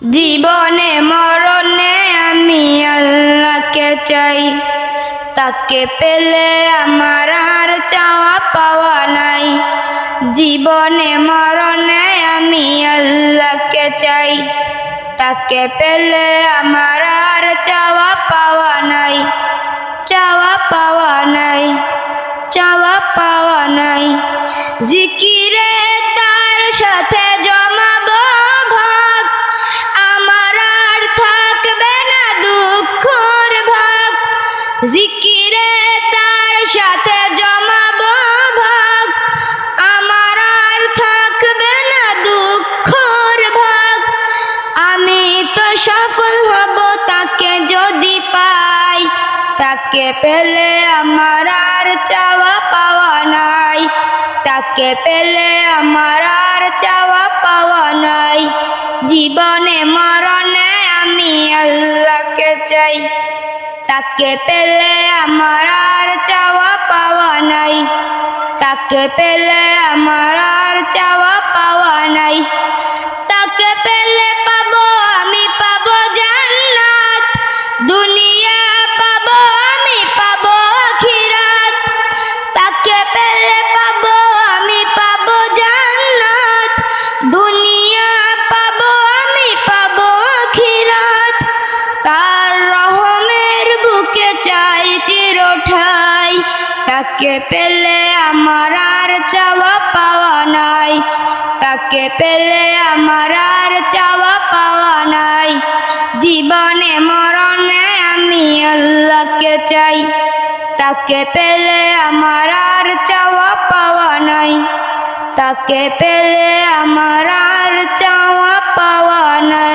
জীবনে মরণে আমি আল্লাহকে চাই, তাকে পেলে আমার আর চাওয়া পাওয়া নাই। জীবনে মরণে আমি আল্লাহকে চাই, তাকে পেলে আমার আর চাওয়া পাওয়া নাই। চাওয়া পাওয়া নাই, চাওয়া পাওয়া নাই। জিকিরে তার সাথে জমাবো ভাগ, আমার আর থাকবে না দুঃখর ভাগ। জিকিরে তার সাথে জমাবো ভাগ, আমার আর থাকবে না দুঃখর ভাগ। আমি তো সফল হব তাকে যদি পাই, তাকে পেলে আমার আর চাওয়া পাওয়া নাই। তাকে পেলে আমার আর চাওয়া পাওয়া নাই। জীবনে মরণে আমি আল্লাহকে চাই, তাকে পেলে আমার আর চাওয়া পাওয়া নাই। তাকে পেলে আমার আর চাওয়া পাওয়া নাই। তাকে পেলে পাবো আমি পাবো জান্নাত, দুনিয়া পাবো আমি পাবো আখিরাত। তাকে পেলে পাবো আমি পাবো জান্নাত, দুনিয়া পাবো আমি পাবো আখিরাত। তার রহমের বুকে চাই চিরঠাই, তাকে পেলে আমার আর চাওয়া পাওয়া নাই। তাকে পেলে আমার আর চাওয়া পাওয়া নাই। জীবনে মরণে আমি আল্লাহকে চাই, তাকে পেলে আমার আর চাওয়া পাওয়া নাই। তাকে পেলে আমার আর চাওয়া পাওয়া নাই।